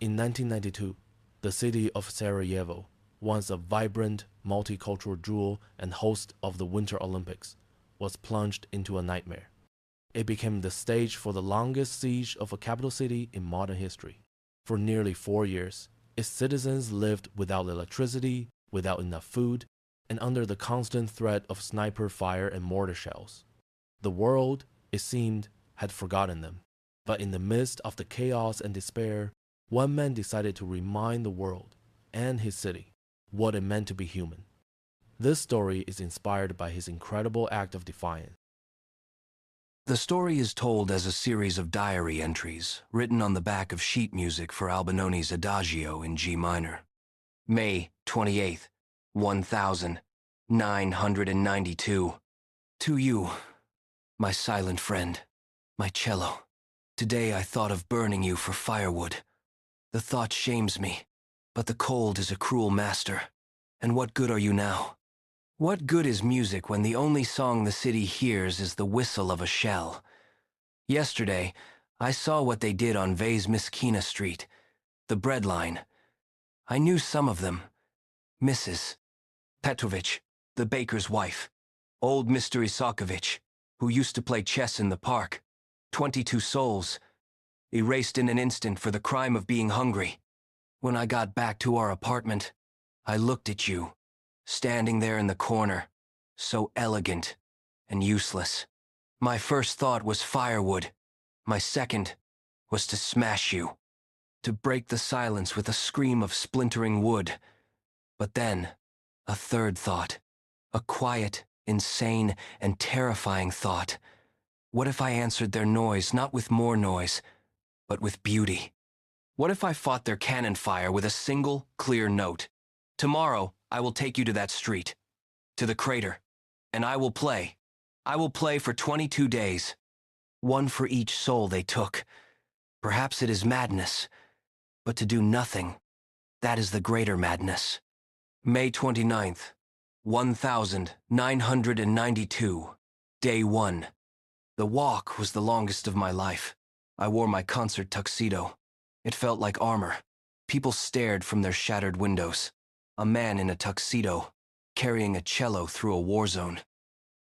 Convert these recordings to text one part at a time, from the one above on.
In 1992, the city of Sarajevo, once a vibrant, multicultural jewel and host of the Winter Olympics, was plunged into a nightmare. It became the stage for the longest siege of a capital city in modern history. For nearly 4 years, its citizens lived without electricity, without enough food, and under the constant threat of sniper fire and mortar shells. The world, it seemed, had forgotten them. But in the midst of the chaos and despair, one man decided to remind the world and his city what it meant to be human. This story is inspired by his incredible act of defiance. The story is told as a series of diary entries written on the back of sheet music for Albinoni's Adagio in G minor. May 28th, 1992. To you, my silent friend, my cello. Today I thought of burning you for firewood. The thought shames me, but the cold is a cruel master. And what good are you now? What good is music when the only song the city hears is the whistle of a shell? Yesterday, I saw what they did on Vase Miskina Street, the breadline. I knew some of them. Mrs. Petrovich, the baker's wife. Old Mr. Isakovich, who used to play chess in the park. 22 souls, erased in an instant for the crime of being hungry. When I got back to our apartment, I looked at you, standing there in the corner, so elegant and useless. My first thought was firewood. My second was to smash you, to break the silence with a scream of splintering wood. But then, a third thought, a quiet, insane, and terrifying thought. What if I answered their noise not with more noise, but with beauty? What if I fought their cannon fire with a single, clear note? Tomorrow, I will take you to that street, to the crater, and I will play. I will play for 22 days, one for each soul they took. Perhaps it is madness, but to do nothing, that is the greater madness. May 29th, 1992, Day 1. The walk was the longest of my life. I wore my concert tuxedo. It felt like armor. People stared from their shattered windows. A man in a tuxedo, carrying a cello through a war zone.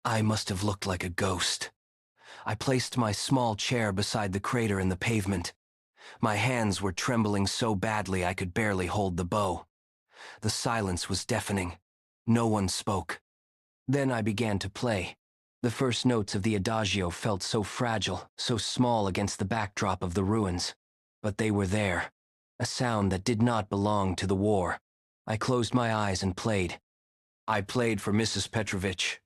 I must have looked like a ghost. I placed my small chair beside the crater in the pavement. My hands were trembling so badly I could barely hold the bow. The silence was deafening. No one spoke. Then I began to play. The first notes of the Adagio felt so fragile, so small against the backdrop of the ruins. But they were there, a sound that did not belong to the war. I closed my eyes and played. I played for Mrs. Petrovich.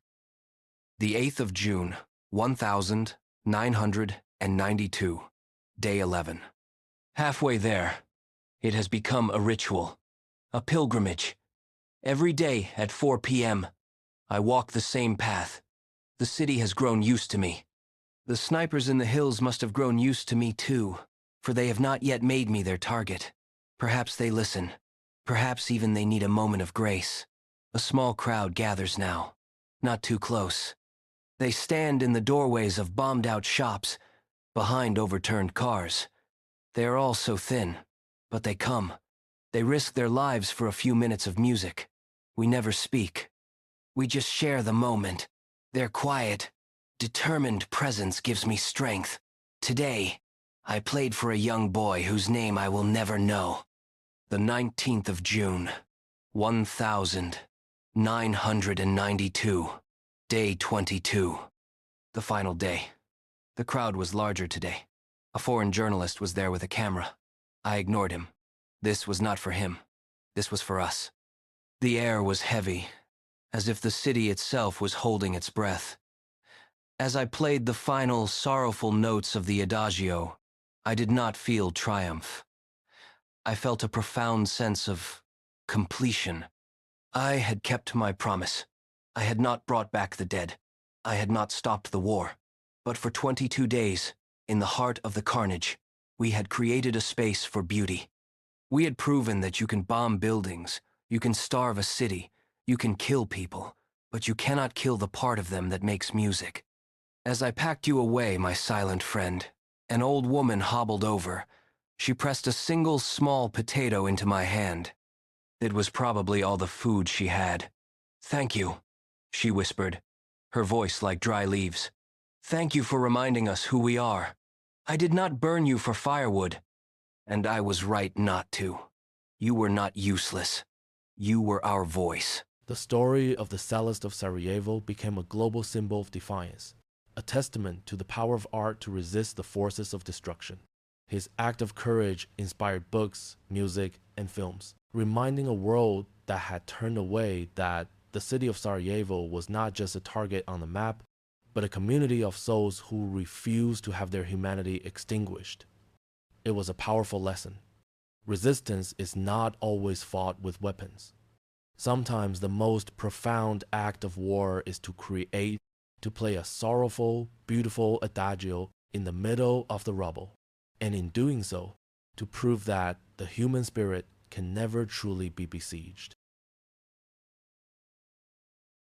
The 8th of June, 1992, Day 11. Halfway there, it has become a ritual, a pilgrimage. Every day at 4 p.m., I walk the same path. The city has grown used to me. The snipers in the hills must have grown used to me too, for they have not yet made me their target. Perhaps they listen. Perhaps even they need a moment of grace. A small crowd gathers now, not too close. They stand in the doorways of bombed-out shops, behind overturned cars. They are all so thin, but they come. They risk their lives for a few minutes of music. We never speak. We just share the moment. Their quiet, determined presence gives me strength. Today, I played for a young boy whose name I will never know. The 19th of June, 1992, Day 22. The final day. The crowd was larger today. A foreign journalist was there with a camera. I ignored him. This was not for him. This was for us. The air was heavy, as if the city itself was holding its breath. As I played the final, sorrowful notes of the Adagio, I did not feel triumph. I felt a profound sense of completion. I had kept my promise. I had not brought back the dead. I had not stopped the war. But for 22 days, in the heart of the carnage, we had created a space for beauty. We had proven that you can bomb buildings, you can starve a city, you can kill people, but you cannot kill the part of them that makes music. As I packed you away, my silent friend, an old woman hobbled over. She pressed a single small potato into my hand. It was probably all the food she had. "Thank you," she whispered, her voice like dry leaves. "Thank you for reminding us who we are. I did not burn you for firewood, and I was right not to. You were not useless. You were our voice." The story of the Cellist of Sarajevo became a global symbol of defiance, a testament to the power of art to resist the forces of destruction. His act of courage inspired books, music, and films, reminding a world that had turned away that the city of Sarajevo was not just a target on the map, but a community of souls who refused to have their humanity extinguished. It was a powerful lesson. Resistance is not always fought with weapons. Sometimes the most profound act of war is to play a sorrowful, beautiful adagio in the middle of the rubble, and in doing so, to prove that the human spirit can never truly be besieged.